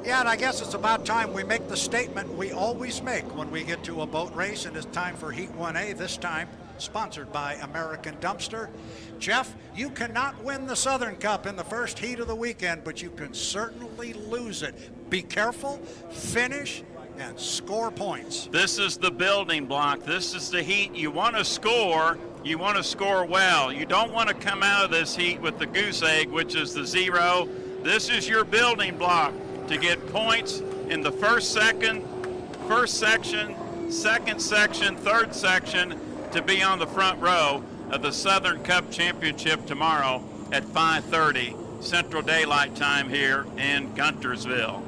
Yeah, and I guess it's about time we make the statement we always make when we get to a boat race, and it's time for Heat 1A, this time sponsored by American Dumpster. Jeff, you cannot win the Southern Cup in the first heat of the weekend, but you can certainly lose it. Be careful, finish, and score points. This is the building block. This is the heat. You want to score. You want to score well. You don't want to come out of this heat with the goose egg, which is the 0. This is your building block to get points in the first section, second section, third section, to be on the front row of the Southern Cup Championship tomorrow at 5:30 Central Daylight Time here in Guntersville.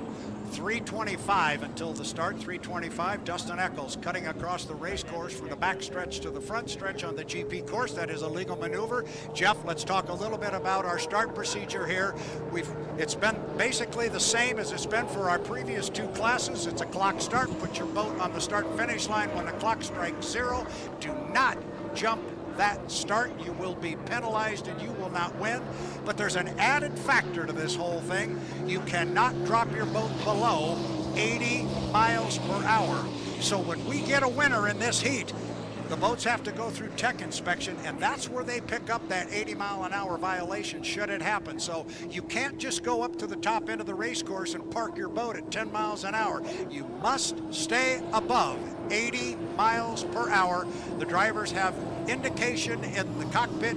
3:25 until the start, 3:25. Dustin Eccles cutting across the race course from the back stretch to the front stretch on the GP course. That is a legal maneuver. Jeff, let's talk a little bit about our start procedure here. It's been basically the same as it's been for our previous 2 classes. It's a clock start. Put your boat on the start finish line when the clock strikes 0. Do not jump that start. You will be penalized and you will not win. But there's an added factor to this whole thing. You cannot drop your boat below 80 miles per hour. So when we get a winner in this heat, the boats have to go through tech inspection, and that's where they pick up that 80-mile-an-hour violation should it happen. So you can't just go up to the top end of the race course and park your boat at 10 miles an hour. You must stay above 80 miles per hour. The drivers have indication in the cockpit.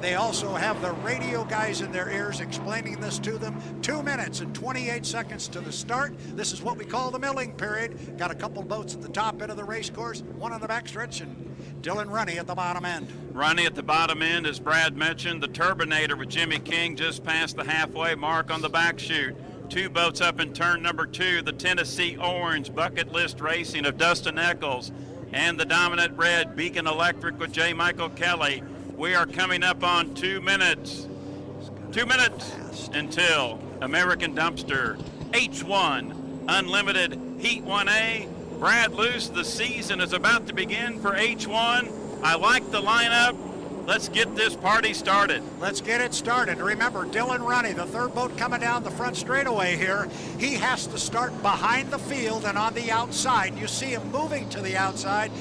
They also have the radio guys in their ears explaining this to them. 2 minutes and 28 seconds to the start. This is what we call the milling period. Got a couple boats at the top end of the race course, one on the backstretch, and Dylan Runny at the bottom end. Runny at the bottom end, as Brad mentioned, the Turbinator with Jimmy King just past the halfway mark on the back chute. 2 boats up in turn number 2, the Tennessee Orange Bucket List Racing of Dustin Eccles and the dominant red Beacon Electric with J. Michael Kelly. We are coming up on 2 minutes. 2 minutes until American Dumpster H1 Unlimited Heat 1A. Brad Luce, the season is about to begin for H1. I like the lineup. Let's get this party started. Let's get it started. Remember, Dylan Runny, the third boat coming down the front straightaway here, he has to start behind the field and on the outside. You see him moving to the outside.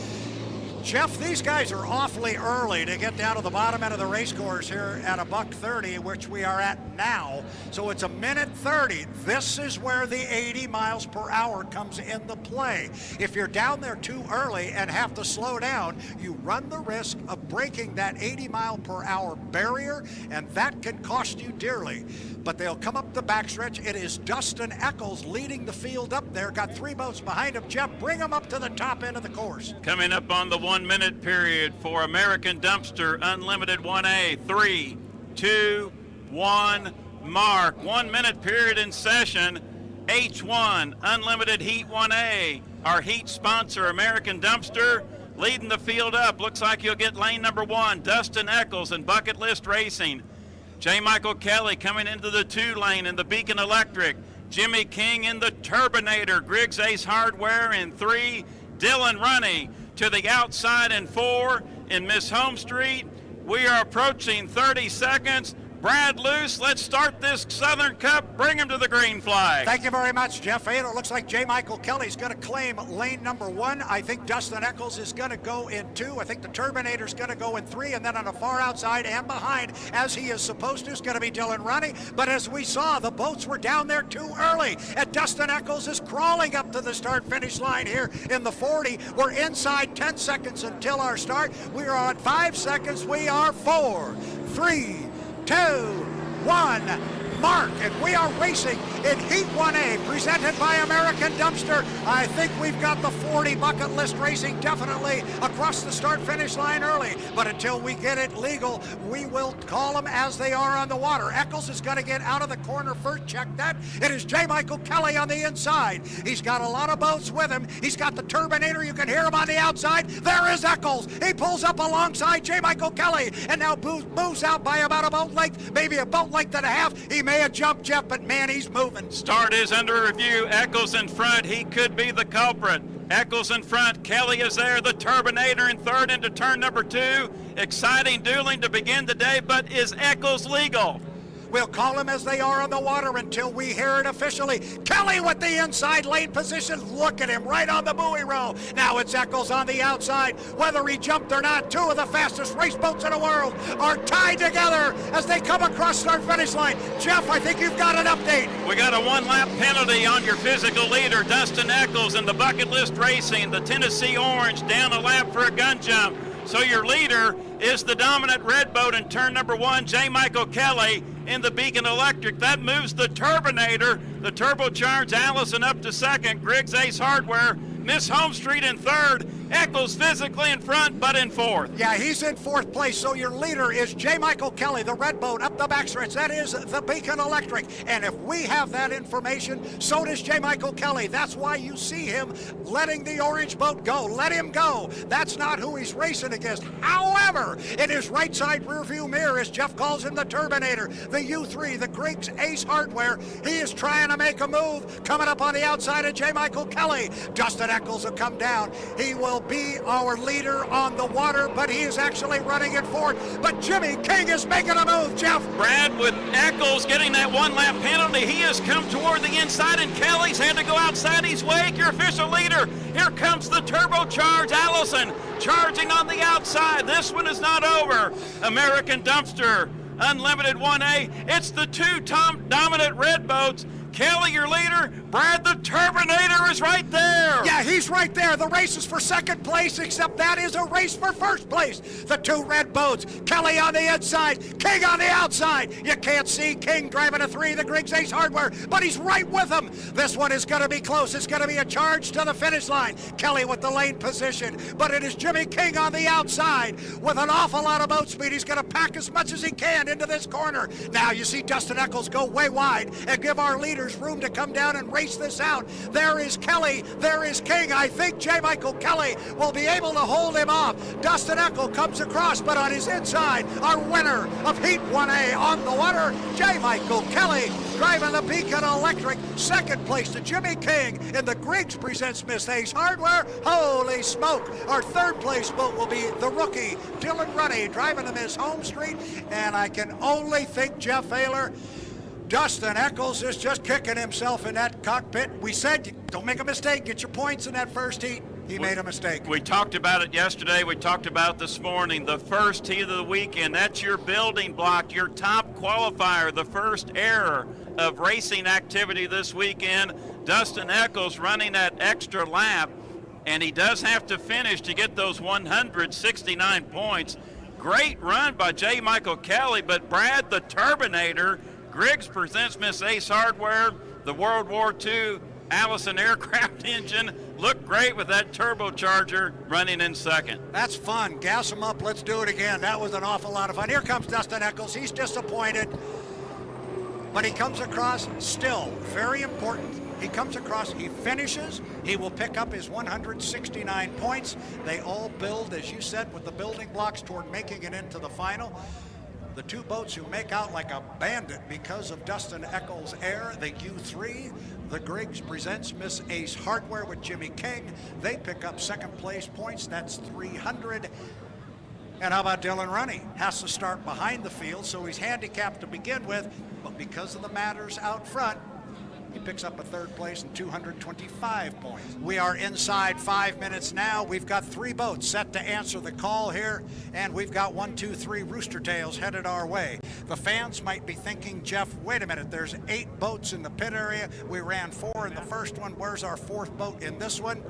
Jeff, these guys are awfully early to get down to the bottom end of the race course here at $1:30, which we are at now. So it's 1:30. This is where the 80 miles per hour comes into play. If you're down there too early and have to slow down, you run the risk of breaking that 80 mile per hour barrier, and that can cost you dearly. But they'll come up the backstretch. It is Dustin Eccles leading the field up there. Got 3 boats behind him. Jeff, bring him up to the top end of the course. Coming up on the 1 minute period for American Dumpster Unlimited 1A. 3, 2, 1, mark. 1 minute period in session. H1 Unlimited Heat 1A. Our heat sponsor, American Dumpster, leading the field up. Looks like you'll get lane number 1, Dustin Eccles and Bucket List Racing. J. Michael Kelly coming into the 2 lane in the Beacon Electric. Jimmy King in the Turbinator. Griggs Ace Hardware in 3. Dylan Runny to the outside in 4 in Miss Home Street. We are approaching 30 seconds. Brad Luce, let's start this Southern Cup. Bring him to the green flag. Thank you very much, Jeff. It looks like J. Michael Kelly's going to claim lane number 1. I think Dustin Eccles is going to go in 2. I think the Turbinator's going to go in 3. And then on the far outside and behind, as he is supposed to, is going to be Dylan Runny. But as we saw, the boats were down there too early. And Dustin Eccles is crawling up to the start-finish line here in the 40. We're inside 10 seconds until our start. We are at 5 seconds. We are 4, 3, 2, 1, mark, and we are racing in Heat 1A, presented by American Dumpster. I think we've got the 40 Bucket List Racing definitely across the start-finish line early, but until we get it legal, we will call them as they are on the water. Eccles is going to get out of the corner first. Check that. It is J. Michael Kelly on the inside. He's got a lot of boats with him. He's got the Turbinator. You can hear him on the outside. There is Eccles. He pulls up alongside J. Michael Kelly and now moves out by about a boat length, maybe a boat length and a half. He may have jumped, Jeff, but man, he's moving. Start is under review. Eccles in front. He could be the culprit. Eccles in front. Kelly is there. The Turbinator in third into turn number 2. Exciting dueling to begin the day, but is Eccles legal? We'll call them as they are on the water until we hear it officially. Kelly with the inside lane position. Look at him right on the buoy row. Now it's Eccles on the outside. Whether he jumped or not, two of the fastest race boats in the world are tied together as they come across start-finish line. Jeff, I think you've got an update. We got a one-lap penalty on your physical leader, Dustin Eccles, in the Bucket List Racing, the Tennessee Orange, down a lap for a gun jump. So your leader is the dominant red boat in turn number 1, J. Michael Kelly in the Beacon Electric. That moves the Turbinator, the turbocharged Allison, up to second. Griggs Ace Hardware, Miss Homestreet in third. Eccles physically in front, but in fourth. Yeah, he's in fourth place, so your leader is J. Michael Kelly, the red boat up the backstretch. That is the Beacon Electric. And if we have that information, so does J. Michael Kelly. That's why you see him letting the orange boat go. Let him go. That's not who he's racing against. However, in his right side rear view mirror, as Jeff calls him, the Turbinator, the U3, the Griggs Ace Hardware. He is trying to make a move. Coming up on the outside of J. Michael Kelly. Dustin Eccles will come down. He will be our leader on the water, but he is actually running it forward. But Jimmy King is making a move, Jeff. Brad, with Eccles getting that one-lap penalty, he has come toward the inside, and Kelly's had to go outside his wake. Your official leader, here comes the turbocharged Allison, charging on the outside. This one is not over. American Dumpster, Unlimited 1A. It's the two dominant red boats. Kelly, your leader. Brad, the Turbinator, is right there. Yeah, he's right there. The race is for second place, except that is a race for first place. The two red boats, Kelly on the inside, King on the outside. You can't see King driving a 3, the Griggs Ace Hardware, but he's right with them. This one is going to be close. It's going to be a charge to the finish line. Kelly with the lane position, but it is Jimmy King on the outside with an awful lot of boat speed. He's going to pack as much as he can into this corner. Now you see Dustin Eccles go way wide and give our leaders room to come down and race this out. There is Kelly, there is King. I think J. Michael Kelly will be able to hold him off. Dustin Eccles comes across, but on his inside, our winner of Heat 1A on the water, J. Michael Kelly, driving the Beacon Electric. Second place to Jimmy King in the Griggs presents Miss Ace Hardware. Holy smoke. Our third place boat will be the rookie, Dylan Runny, driving the Miss Homestreet. And I can only think, Jeff Ayler, Dustin Eccles is just kicking himself in that cockpit. We said, don't make a mistake, get your points in that first heat. He made a mistake. We talked about it yesterday. We talked about it this morning. The first heat of the weekend, that's your building block, your top qualifier, the first error of racing activity this weekend. Dustin Eccles running that extra lap, and he does have to finish to get those 169 points. Great run by J. Michael Kelly, but Brad, the Turbinator, Griggs presents Miss Ace Hardware, the World War II Allison aircraft engine. Looked great with that turbocharger running in second. That's fun. Gas them up. Let's do it again. That was an awful lot of fun. Here comes Dustin Eccles. He's disappointed, but he comes across still very important. He comes across, he finishes, he will pick up his 169 points. They all build, as you said, with the building blocks toward making it into the final. The two boats who make out like a bandit because of Dustin Eccles' air, the U3, the Griggs presents Miss Ace Hardware with Jimmy King. They pick up second place points. That's 300. And how about Dylan Runny? Has to start behind the field, so he's handicapped to begin with, but because of the matters out front, he picks up a third place and 225 points. We are inside 5 minutes now. We've got 3 boats set to answer the call here, and we've got 1, 2, 3 Rooster Tails headed our way. The fans might be thinking, Jeff, wait a minute, there's 8 boats in the pit area. We ran 4 in the first one. Where's our 4th boat in this one?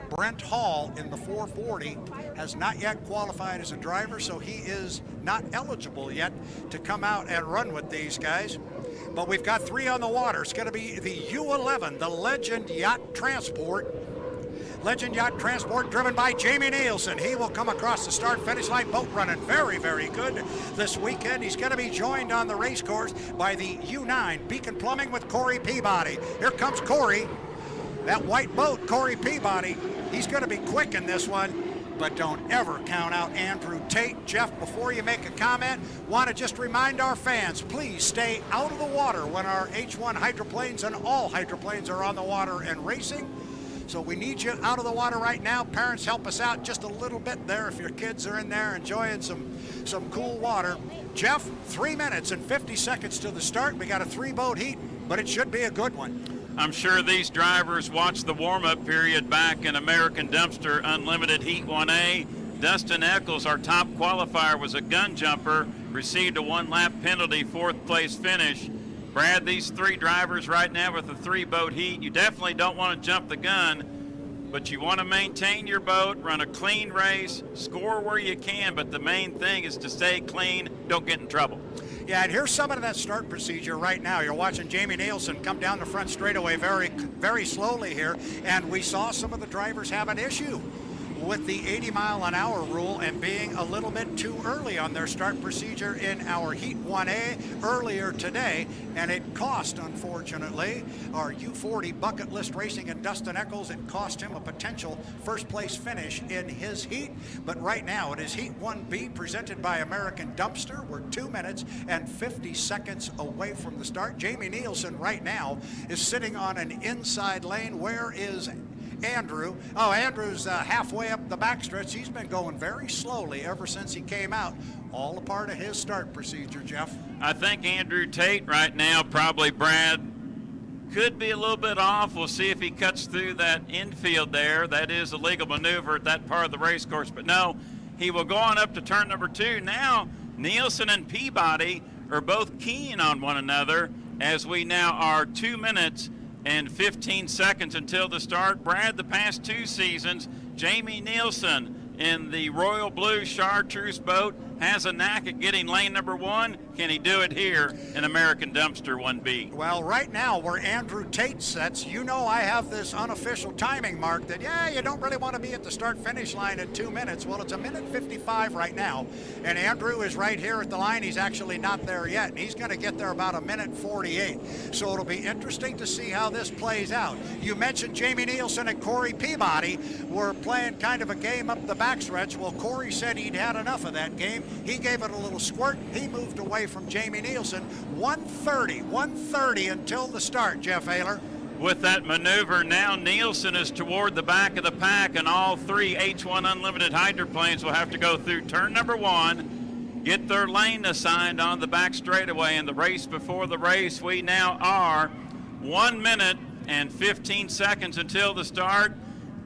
Brent Hall in the 440 has not yet qualified as a driver, so he is not eligible yet to come out and run with these guys. But we've got 3 on the water. It's going to be the U11, the Legend Yacht Transport. Legend Yacht Transport driven by Jamie Nielsen. He will come across the start-finish line. Boat running very, very good this weekend. He's going to be joined on the race course by the U9, Beacon Plumbing with Corey Peabody. Here comes Corey. That white boat, Corey Peabody, he's going to be quick in this one. But don't ever count out Andrew Tate. Jeff, before you make a comment, want to just remind our fans, please stay out of the water when our H1 hydroplanes and all hydroplanes are on the water and racing. So we need you out of the water right now. Parents, help us out just a little bit there if your kids are in there enjoying some some cool water. Jeff, 3 minutes and 50 seconds to the start. We got a 3-boat heat, but it should be a good one. I'm sure these drivers watched the warm-up period back in American Dumpster Unlimited Heat 1A. Dustin Eccles, our top qualifier, was a gun jumper, received a 1-lap penalty, 4th place finish. Brad, these 3 drivers right now with the 3-boat heat, you definitely don't want to jump the gun, but you want to maintain your boat, run a clean race, score where you can, but the main thing is to stay clean, don't get in trouble. Yeah, and here's some of that start procedure right now. You're watching Jamie Nielsen come down the front straightaway very slowly here, and we saw some of the drivers have an issue with the 80-mile-an-hour rule and being a little bit too early on their start procedure in our Heat 1A earlier today, and it cost, unfortunately, our U40 Bucket List Racing and Dustin Eccles, it cost him a potential first-place finish in his heat. But right now, it is Heat 1B presented by American Dumpster. We're 2 minutes and 50 seconds away from the start. Jamie Nielsen right now is sitting on an inside lane. Where is Andrew? Oh, Andrew's halfway up the backstretch. He's been going very slowly ever since he came out. All a part of his start procedure, Jeff. I think Andrew Tate right now, probably, Brad, could be a little bit off. We'll see if he cuts through that infield there. That is a legal maneuver at that part of the race course. But no, he will go on up to turn number 2. Now, Nielsen and Peabody are both keen on one another as we now are 2 minutes and 15 seconds until the start. Brad, the past 2 seasons, Jamie Nielsen in the Royal Blue Chartreuse boat has a knack at getting lane number 1. Can he do it here in American Dumpster 1B? Well, right now where Andrew Tate sets, you know I have this unofficial timing mark that, yeah, you don't really want to be at the start-finish line in 2 minutes. Well, it's 1:55 right now, and Andrew is right here at the line. He's actually not there yet, and he's going to get there about 1:48. So it'll be interesting to see how this plays out. You mentioned Jamie Nielsen and Corey Peabody were playing kind of a game up the backstretch. Well, Corey said he'd had enough of that game. He gave it a little squirt. He moved away from Jamie Nielsen. 1:30 until the start, Jeff Ayler. With that maneuver, now Nielsen is toward the back of the pack, and all 3 H1 Unlimited hydroplanes will have to go through turn number 1, get their lane assigned on the back straightaway. In the race before the race, we now are 1 minute and 15 seconds until the start.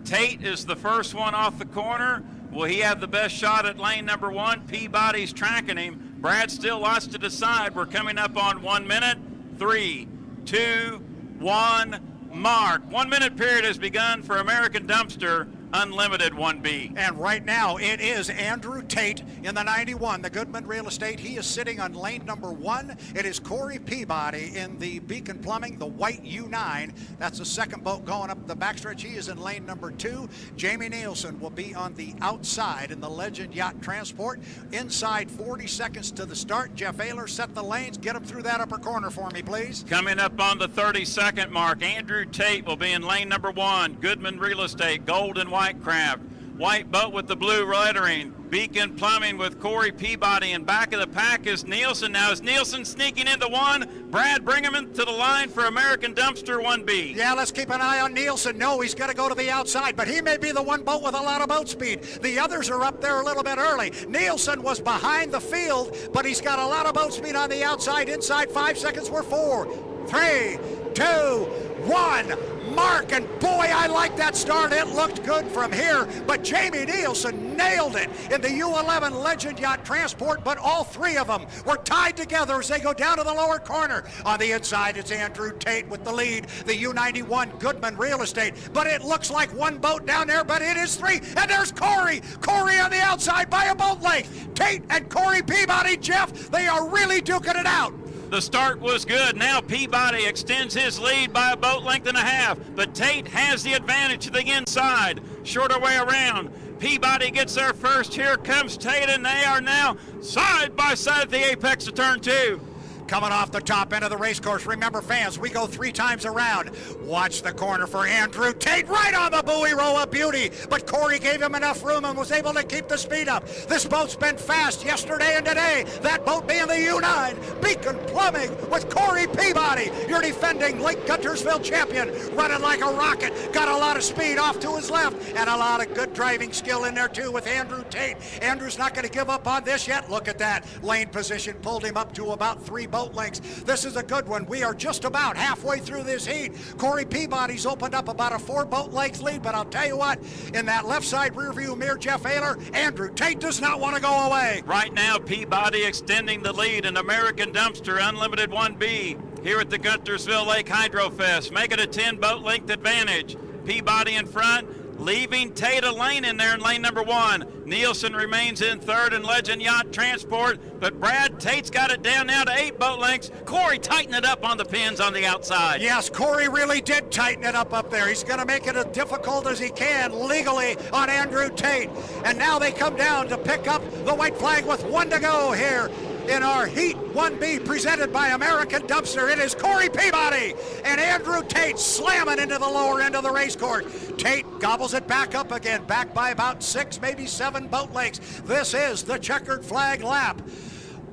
Tate is the first one off the corner. Will he have the best shot at lane number 1? Peabody's tracking him. Brad, still lots to decide. We're coming up on 1 minute. 3, 2, 1, mark. 1 minute period has begun for American Dumpster Unlimited 1B. And right now it is Andrew Tate in the 91, the Goodman Real Estate. He is sitting on lane number 1. It is Corey Peabody in the Beacon Plumbing, the white U9. That's the second boat going up the backstretch. He is in lane number 2. Jamie Nielsen will be on the outside in the Legend Yacht Transport. Inside 40 seconds to the start. Jeff Ayler, set the lanes. Get him through that upper corner for me, please. Coming up on the 30-second mark, Andrew Tate will be in lane number 1. Goodman Real Estate, gold and white craft. White boat with the blue lettering. Beacon Plumbing with Corey Peabody. In back of the pack is Nielsen. Now is Nielsen sneaking into 1? Brad, bring him into the line for American Dumpster 1B. Yeah, let's keep an eye on Nielsen. No, he's got to go to the outside, but he may be the one boat with a lot of boat speed. The others are up there a little bit early. Nielsen was behind the field, but he's got a lot of boat speed on the outside. Inside 5 seconds, we're 4, 3, 2, 1. Mark, and boy, I like that start. It looked good from here, but Jamie Nielsen nailed it in the U11 Legend Yacht Transport, but all 3 of them were tied together as they go down to the lower corner. On the inside, it's Andrew Tate with the lead, the U91 Goodman Real Estate, but it looks like one boat down there, but it is 3, and there's Corey. Corey on the outside by a boat length. Tate and Corey Peabody, Jeff, they are really duking it out. The start was good. Now Peabody extends his lead by a boat length and a half, but Tate has the advantage to the inside. Shorter way around. Peabody gets there first. Here comes Tate, and they are now side by side at the apex of turn 2. Coming off the top end of the race course. Remember, fans, we go 3 times around. Watch the corner for Andrew Tate, right on the buoy row, a beauty. But Corey gave him enough room and was able to keep the speed up. This boat's been fast yesterday and today. That boat being the U9, Beacon Plumbing with Corey Peabody. You're your defending Lake Guntersville champion, running like a rocket, got a lot of speed off to his left, and a lot of good driving skill in there too with Andrew Tate. Andrew's not going to give up on this yet. Look at that. Lane position pulled him up to about 3 boat lengths. This is a good one. We are just about halfway through this heat. Corey Peabody's opened up about a 4 boat length lead, but I'll tell you what, in that left side rear view mirror, Jeff Ayler, Andrew Tate does not want to go away. Right now, Peabody extending the lead in American Dumpster Unlimited 1B here at the Guntersville Lake Hydro Fest. Make it a 10 boat length advantage. Peabody in front, leaving Tate a lane in there in lane number 1. Nielsen remains in third in Legend Yacht Transport, but Brad Tate's got it down now to 8 boat lengths. Corey tighten it up on the pins on the outside. Yes, Corey really did tighten it up there. He's going to make it as difficult as he can legally on Andrew Tate. And now they come down to pick up the white flag with 1 to go here in our Heat 1B presented by American Dumpster. It is Corey Peabody and Andrew Tate slamming into the lower end of the race course. Tate gobbles it back up again, back by about 6, maybe 7 boat lengths. This is the checkered flag lap.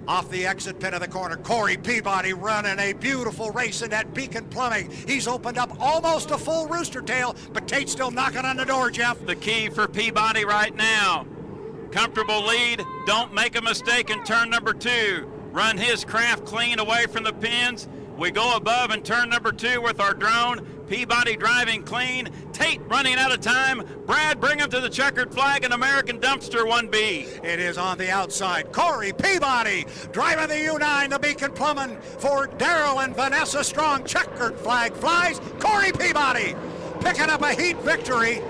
Off the exit pin of the corner, Corey Peabody running a beautiful race in that Beacon Plumbing. He's opened up almost a full rooster tail, but Tate's still knocking on the door, Jeff. The key for Peabody right now. Comfortable lead, don't make a mistake in turn number 2. Run his craft clean away from the pins. We go above in turn number 2 with our drone. Peabody driving clean. Tate running out of time. Brad, bring him to the checkered flag and American Dumpster 1B. It is on the outside. Corey Peabody driving the U9, the Beacon Plumbing for Daryl and Vanessa Strong. Checkered flag flies. Corey Peabody picking up a heat victory.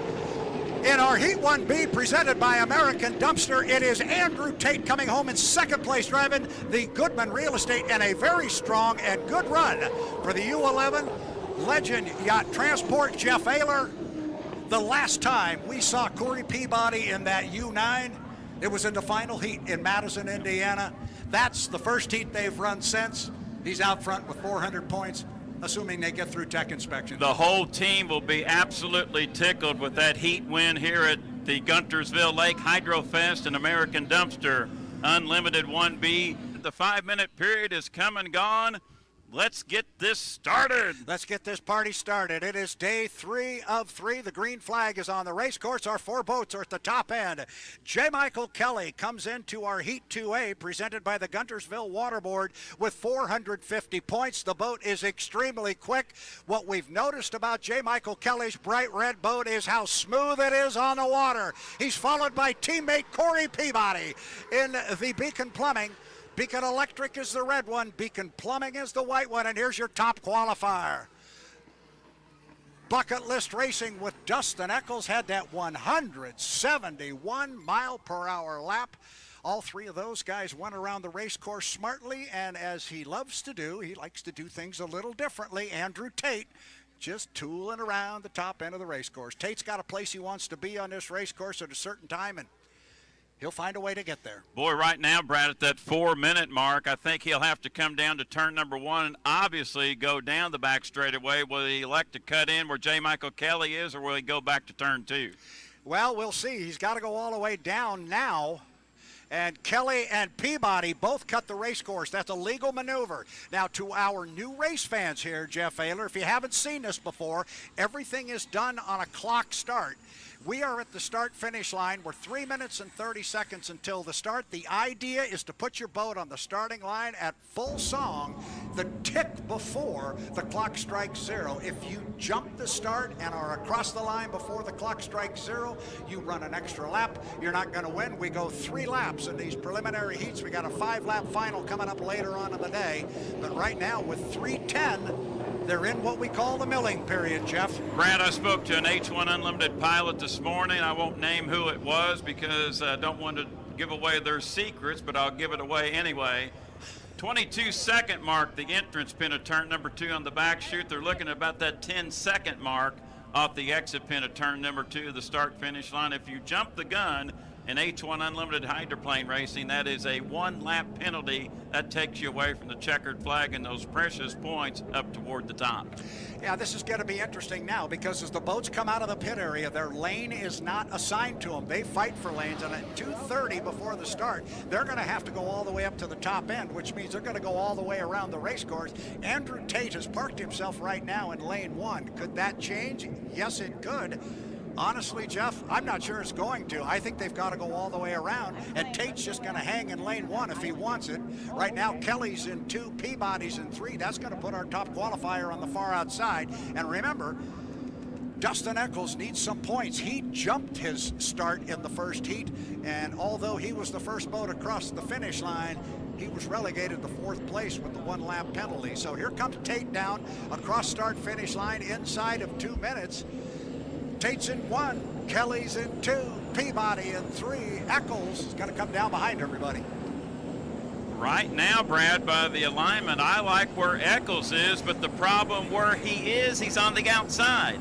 In our Heat 1B presented by American Dumpster, it is Andrew Tate coming home in second place driving the Goodman Real Estate, and a very strong and good run for the U11 Legend Yacht Transport. Jeff Ayler, the last time we saw Corey Peabody in that U9, it was in the final heat in Madison, Indiana. That's the first heat they've run since. He's out front with 400 points. Assuming they get through tech inspection. The whole team will be absolutely tickled with that heat win here at the Guntersville Lake Hydro Fest and American Dumpster Unlimited 1B. The 5-minute period is come and gone. Let's get this started. Let's get this party started. It is day 3 of 3. The green flag is on the race course. Our 4 boats are at the top end. J. Michael Kelly comes into our Heat 2A presented by the Guntersville Waterboard with 450 points. The boat is extremely quick. What we've noticed about J. Michael Kelly's bright red boat is how smooth it is on the water. He's followed by teammate Corey Peabody in the Beacon Plumbing. Beacon Electric is the red one, Beacon Plumbing is the white one, and here's your top qualifier. Bucket List Racing with Dustin Eccles had that 171 mile per hour lap. All 3 of those guys went around the race course smartly, and as he loves to do, he likes to do things a little differently. Andrew Tate just tooling around the top end of the race course. Tate's got a place he wants to be on this race course at a certain time, and he'll find a way to get there. Boy, right now, Brad, at that 4-minute mark, I think he'll have to come down to turn number 1 and obviously go down the back straightaway. Will he elect to cut in where J. Michael Kelly is, or will he go back to turn 2? Well, we'll see. He's got to go all the way down now. And Kelly and Peabody both cut the race course. That's a legal maneuver. Now, to our new race fans here, Jeff Ayler, if you haven't seen this before, everything is done on a clock start. We are at the start-finish line. We're 3 minutes and 30 seconds until the start. The idea is to put your boat on the starting line at full song, the tick before the clock strikes 0. If you jump the start and are across the line before the clock strikes 0, you run an extra lap. You're not going to win. We go 3 laps in these preliminary heats. We got a 5-lap final coming up later on in the day. But right now, with 3:10, they're in what we call the milling period, Jeff. Brad, I spoke to an H1 Unlimited pilot this morning. I won't name who it was because I don't want to give away their secrets, but I'll give it away anyway. 22-second mark, the entrance pin of turn number 2 on the back chute. They're looking at about that 10-second mark off the exit pin of turn number 2, the start-finish line. If you jump the gun, in H1 Unlimited hydroplane racing, that is a 1-lap penalty. That takes you away from the checkered flag and those precious points up toward the top. Yeah, this is going to be interesting now because as the boats come out of the pit area, their lane is not assigned to them. They fight for lanes, and at 2:30 before the start, they're going to have to go all the way up to the top end, which means they're going to go all the way around the race course. Andrew Tate has parked himself right now in lane 1. Could that change? Yes, it could. Honestly, Jeff, I'm not sure it's going to. I think they've got to go all the way around, and Tate's just going to hang in lane 1 if he wants it. Right now, Kelly's in 2, Peabody's in 3. That's going to put our top qualifier on the far outside. And remember, Dustin Eccles needs some points. He jumped his start in the first heat, and although he was the first boat across the finish line, he was relegated to 4th place with the 1-lap penalty. So here comes Tate down across start-finish line inside of 2 minutes. Tate's in 1, Kelly's in 2, Peabody in 3. Eccles is going to come down behind everybody. Right now, Brad, by the alignment, I like where Eccles is, but the problem where he is, he's on the outside.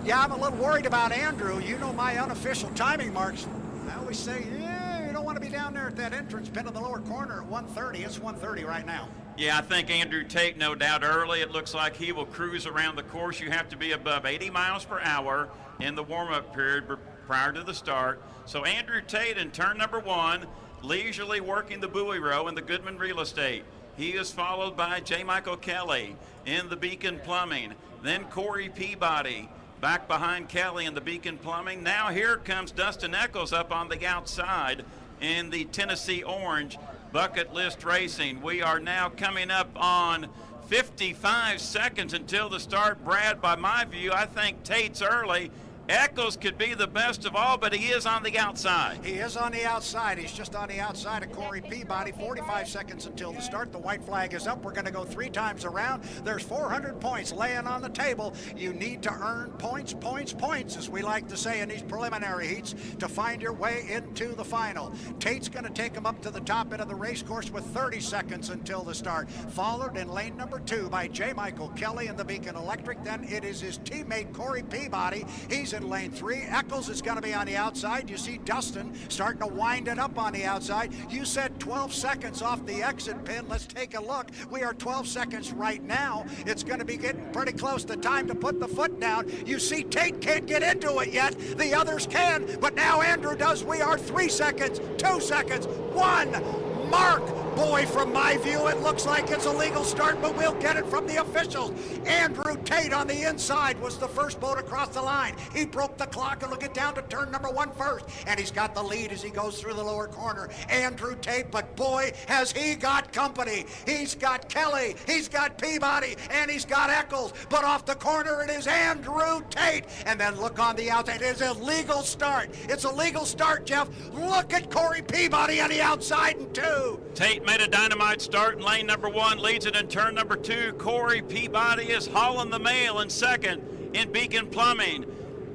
Yeah, I'm a little worried about Andrew. You know my unofficial timing marks. I always say, yeah, you don't want to be down there at that entrance pin in the lower corner at 1:30. It's 1:30 right now. Yeah, I think Andrew Tate, no doubt early. It looks like he will cruise around the course. You have to be above 80 miles per hour in the warm-up period prior to the start. So Andrew Tate in turn number 1, leisurely working the buoy row in the Goodman Real Estate. He is followed by J. Michael Kelly in the Beacon Plumbing. Then Corey Peabody back behind Kelly in the Beacon Plumbing. Now here comes Dustin Eccles up on the outside in the Tennessee Orange Bucket List Racing. We are now coming up on 55 seconds until the start. Brad, by my view, I think Tate's early. Eccles could be the best of all, but he is on the outside. He is on the outside. He's just on the outside of Corey Peabody. 45 seconds until the start. The white flag is up. We're going to go 3 times around. There's 400 points laying on the table. You need to earn points, points, points, as we like to say in these preliminary heats, to find your way into the final. Tate's going to take him up to the top end of the race course with 30 seconds until the start. Followed in lane number 2 by J. Michael Kelly in the Beacon Electric. Then it is his teammate Corey Peabody. He's in lane 3. Eccles is going to be on the outside. You see Dustin starting to wind it up on the outside. You said 12 seconds off the exit pin. Let's take a look. We are 12 seconds right now. It's going to be getting pretty close to time to put the foot down. You see Tate can't get into it yet. The others can, but now Andrew does. We are 3 seconds, 2 seconds, 1 mark. Boy, from my view, it looks like it's a legal start, but we'll get it from the officials. Andrew Tate on the inside was the first boat across the line. He broke the clock, and look it down to turn number 1 first, and he's got the lead as he goes through the lower corner. Andrew Tate, but boy, has he got company. He's got Kelly, he's got Peabody, and he's got Eccles, but off the corner it is Andrew Tate. And then look on the outside, it is a legal start. It's a legal start, Jeff. Look at Corey Peabody on the outside in 2. Tate made a dynamite start in lane number 1, leads it in turn number 2. Corey Peabody is hauling the mail in 2nd in Beacon Plumbing.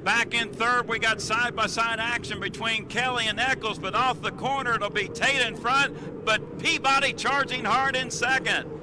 Back in 3rd, we got side-by-side action between Kelly and Eccles, but off the corner it'll be Tate in front, but Peabody charging hard in 2nd.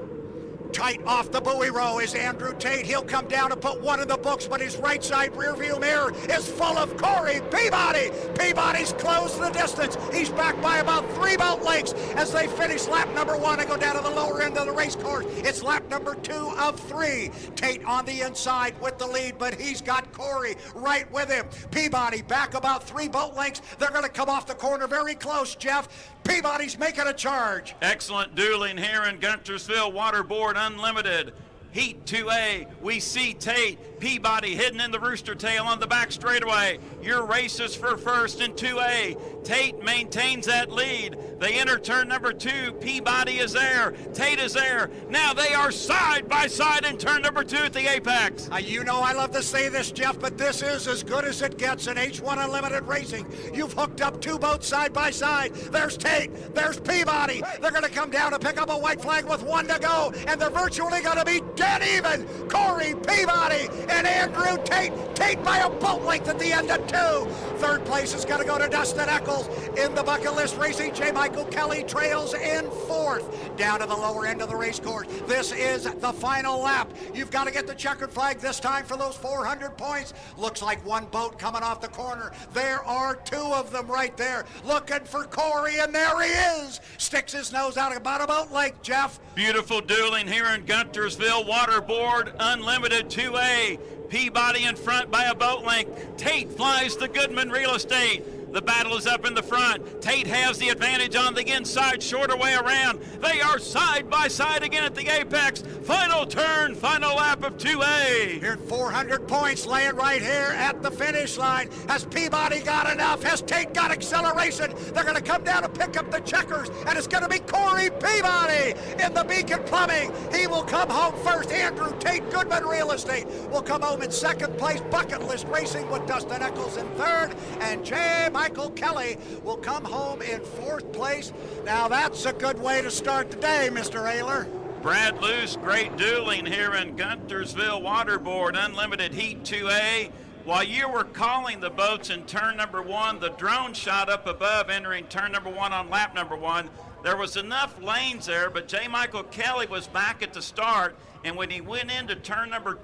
Tight off the buoy row is Andrew Tate. He'll come down and put 1 in the books, but his right side rear view mirror is full of Corey Peabody. Peabody's closed the distance. He's back by about 3 boat lengths as they finish lap number 1 and go down to the lower end of the race course. It's lap number 2 of 3. Tate on the inside with the lead, but he's got Corey right with him. Peabody back about 3 boat lengths. They're going to come off the corner very close, Jeff. Peabody's making a charge. Excellent dueling here in Guntersville Waterboard Unlimited. Heat 2A, we see Tate, Peabody hidden in the rooster tail on the back straightaway. Your race is for first in 2A. Tate maintains that lead. They enter turn number 2. Peabody is there. Tate is there. Now they are side by side in turn number 2 at the apex. You know I love to say this, Jeff, but this is as good as it gets in H1 Unlimited Racing. You've hooked up 2 boats side by side. There's Tate. There's Peabody. They're going to come down and pick up a white flag with 1 to go, and they're virtually going to be dead even. Corey Peabody and Andrew Tate. Tate by a boat length at the end of 2. 2. Third place is going to go to Dustin Eccles. In the bucket list racing, J. Michael Kelly trails in 4th. Down to the lower end of the race course. This is the final lap. You've got to get the checkered flag this time for those 400 points. Looks like one boat coming off the corner. There are 2 of them right there. Looking for Corey, and there he is. Sticks his nose out about a boat lake, Jeff. Beautiful dueling here in Guntersville. Waterboard Unlimited 2A. Peabody in front by a boat length. Tate flies to Goodman Real Estate. The battle is up in the front. Tate has the advantage on the inside, shorter way around. They are side by side again at the apex. Final turn, final lap of 2A. Here, 400 points laying right here at the finish line. Has Peabody got enough? Has Tate got acceleration? They're going to come down and pick up the checkers, and it's going to be Corey Peabody in the Beacon Plumbing. He will come home first. Andrew Tate, Goodman Real Estate, will come home in 2nd place. Bucket List Racing with Dustin Eccles in 3rd, and J. Michael Kelly will come home in 4th place. Now that's a good way to start the day, Mr. Ayler. Brad Luce, great dueling here in Guntersville. Waterboard Unlimited Heat 2A. While you were calling the boats in turn number 1, the drone shot up above entering turn number 1 on lap number 1. There was enough lanes there, but J. Michael Kelly was back at the start, and when he went into turn number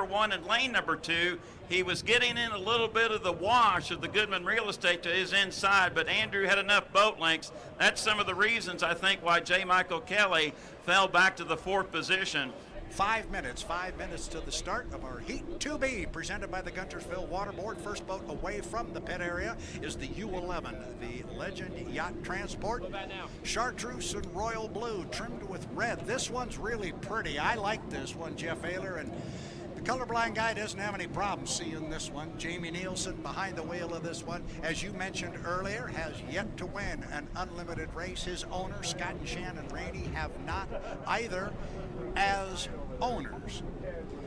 1 and lane number 2, he was getting in a little bit of the wash of the Goodman Real Estate to his inside, but Andrew had enough boat lengths. That's some of the reasons, I think, why J. Michael Kelly fell back to the 4th position. 5 minutes to the start of our Heat 2B, presented by the Guntersville Waterboard. First boat away from the pit area is the U11, the Legend Yacht Transport. Chartreuse and royal blue, trimmed with red. This one's really pretty. I like this one, Jeff Ayler, and the colorblind guy doesn't have any problem seeing this one. Jamie Nielsen behind the wheel of this one, as you mentioned earlier, has yet to win an unlimited race. His owner, Scott and Shannon Rainey, have not either as owners.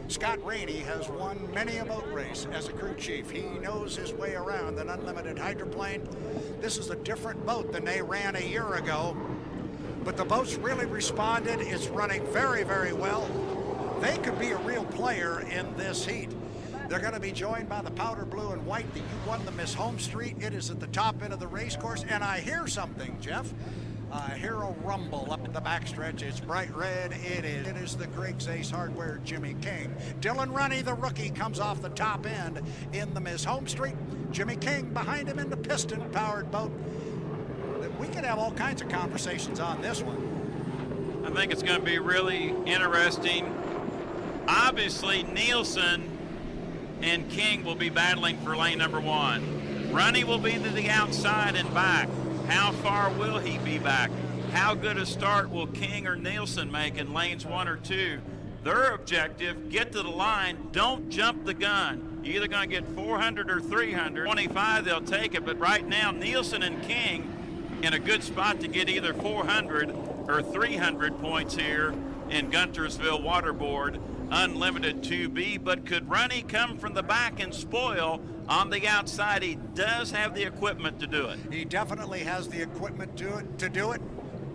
Scott Rainey has won many a boat race as a crew chief. He knows his way around an unlimited hydroplane. This is a different boat than they ran a year ago, but the boat's really responded. It's running very, very well. They could be a real player in this heat. They're going to be joined by the powder blue and white, the U1, the Miss Home Street. It is at the top end of the race course, and I hear something, Jeff. I hear a rumble up at the backstretch. It's bright red. It is the Griggs Ace Hardware Jimmy King. Dylan Runny, the rookie, comes off the top end in the Miss Home Street. Jimmy King behind him in the piston-powered boat. We could have all kinds of conversations on this one. I think it's going to be really interesting. Obviously, Nielsen and King will be battling for lane number 1. Runny will be to the outside and back. How far will he be back? How good a start will King or Nielsen make in lanes 1 or 2? Their objective, get to the line, don't jump the gun. You're either going to get 400 or 300. 25, they'll take it, but right now, Nielsen and King in a good spot to get either 400 or 300 points here in Guntersville Waterboard Unlimited 2B, but could Runny come from the back and spoil on the outside? He does have the equipment to do it. He definitely has the equipment to do it.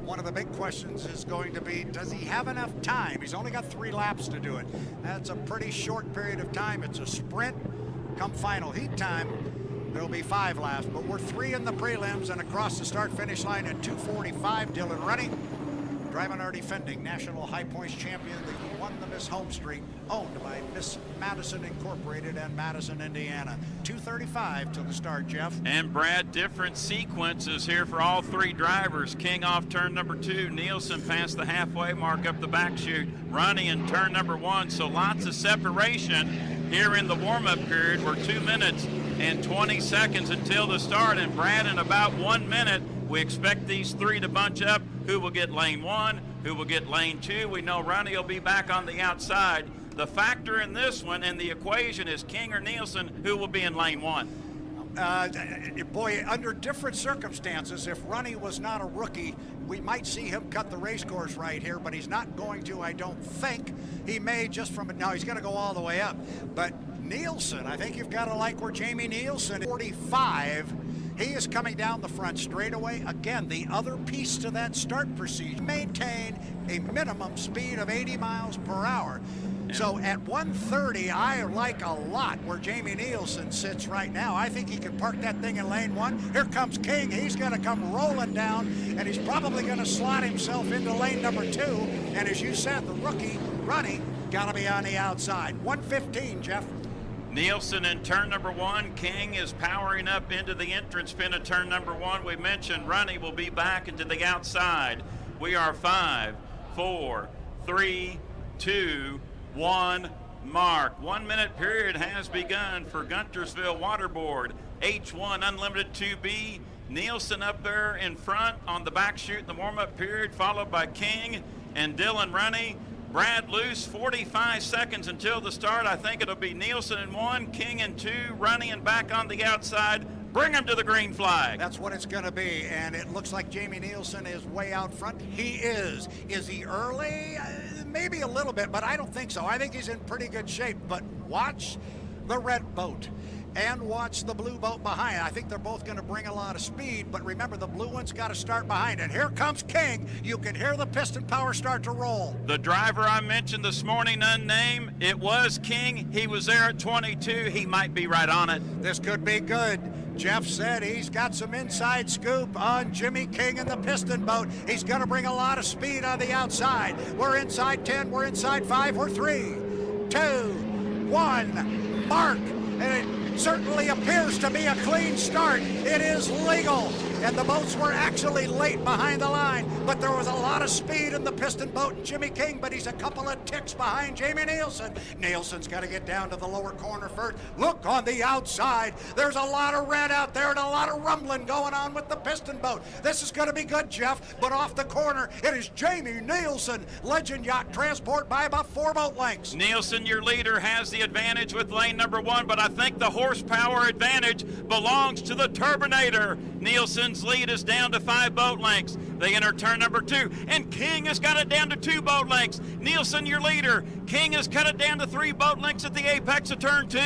One of the big questions is going to be, does he have enough time? He's only got 3 laps to do it. That's a pretty short period of time. It's a sprint. Come final heat time, there'll be 5 laps, but we're 3 in the prelims, and across the start-finish line at 2:45, Dylan Runny, driving our defending national high points champion, the won the Miss Home Street, owned by Miss Madison Incorporated in Madison, Indiana. 2:35 to the start, Jeff. And Brad, different sequences here for all 3 drivers. King off turn number 2, Nielsen past the halfway mark up the back chute, Runny in turn number 1. So lots of separation here in the warm-up period. We're 2 minutes and 20 seconds until the start, and Brad, in about 1 minute, we expect these 3 to bunch up. Who will get lane 1? Who will get lane 2? We know Runny will be back on the outside. The factor in this one and the equation is King or Nielsen, who will be in lane 1. Boy, under different circumstances, if Runny was not a rookie, we might see him cut the race course right here, but he's not going to, I don't think. He may just from it. Now he's going to go all the way up. But Nielsen, I think you've got to like where Jamie Nielsen, 45, he is coming down the front straightaway. Again, the other piece to that start procedure, maintain a minimum speed of 80 miles per hour. So at 130, I like a lot where Jamie Nielsen sits right now. I think he can park that thing in lane 1. Here comes King. He's going to come rolling down, and he's probably going to slot himself into lane number 2. And as you said, the rookie, Runny, got to be on the outside. 115, Jeff. Nielsen in turn number 1. King is powering up into the entrance pin of turn number 1. We mentioned Runny will be back into the outside. We are 5, 4, 3, 2, 1, mark. 1 minute period has begun for Guntersville Waterboard. H1 Unlimited 2B. Nielsen up there in front on the back chute in the warm-up period, followed by King and Dylan Runny. Brad Luce, 45 seconds until the start. I think it'll be Nielsen in 1, King in 2, Runny and back on the outside. Bring him to the green flag. That's what it's going to be, and it looks like Jamie Nielsen is way out front. He is. Is he early? Maybe a little bit, but I don't think so. I think he's in pretty good shape, but watch the red boat and watch the blue boat behind. I think they're both going to bring a lot of speed, but remember, the blue one's got to start behind. And here comes King. You can hear the piston power start to roll. The driver I mentioned this morning, unnamed, it was King. He was there at 22. He might be right on it. This could be good. Jeff said he's got some inside scoop on Jimmy King and the piston boat. He's going to bring a lot of speed on the outside. We're inside 10, we're inside 5, we're 3, 2, 1, mark. And it certainly appears to be a clean start. It is legal. And the boats were actually late behind the line, but there was a lot of speed in the piston boat and Jimmy King, but he's a couple of ticks behind Jamie Nielsen. Nielsen's got to get down to the lower corner first. Look on the outside. There's a lot of red out there and a lot of rumbling going on with the piston boat. This is going to be good, Jeff, but off the corner, it is Jamie Nielsen, Legend Yacht Transport, by about 4 boat lengths. Nielsen, your leader, has the advantage with lane number 1, but I think the horsepower advantage belongs to the Turbinator. Nielsen's lead is down to 5 boat lengths. They enter turn number 2, and King has got it down to 2 boat lengths. Nielsen, your leader. King has cut it down to 3 boat lengths at the apex of turn 2.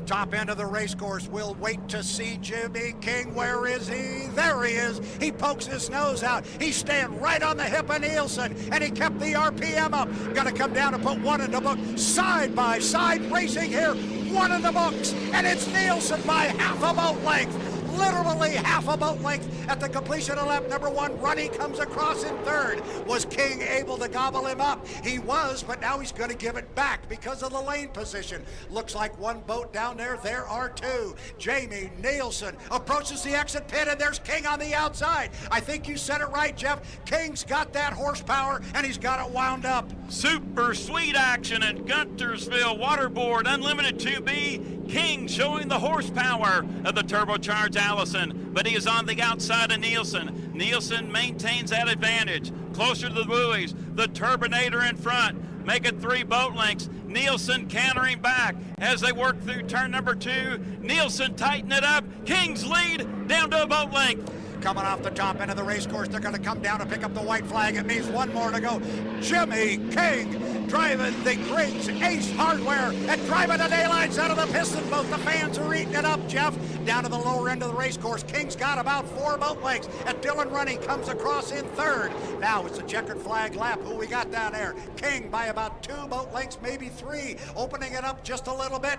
Top end of the race course. We'll wait to see Jimmy King. Where is he? There he is. He pokes his nose out. He's staying right on the hip of Nielsen, and he kept the RPM up. Gonna come down and put 1 in the book. Side by side racing here. 1 in the books, and it's Nielsen by half a boat length. Literally half a boat length at the completion of lap number 1. Runny comes across in 3rd. Was King able to gobble him up? He was, but now he's going to give it back because of the lane position. Looks like 1 boat down there. There are 2. Jamie Nielsen approaches the exit pit, and there's King on the outside. I think you said it right, Jeff. King's got that horsepower, and he's got it wound up. Super sweet action at Guntersville Waterboard Unlimited 2B. King showing the horsepower of the turbocharged Allison, but he is on the outside of Nielsen. Nielsen maintains that advantage. Closer to the buoys, the Turbinator in front. Make it 3 boat lengths. Nielsen countering back as they work through turn number 2. Nielsen tighten it up. King's lead down to a boat length. Coming off the top end of the race course, they're going to come down to pick up the white flag. It means 1 more to go. Jimmy King driving the Griggs Ace Hardware and driving the daylights out of the piston boat. The fans are eating it up, Jeff. Down to the lower end of the race course, King's got about 4 boat lengths, and Dylan Runny comes across in 3rd. Now it's a checkered flag lap. Who we got down there? King by about 2 boat lengths, maybe 3, opening it up just a little bit.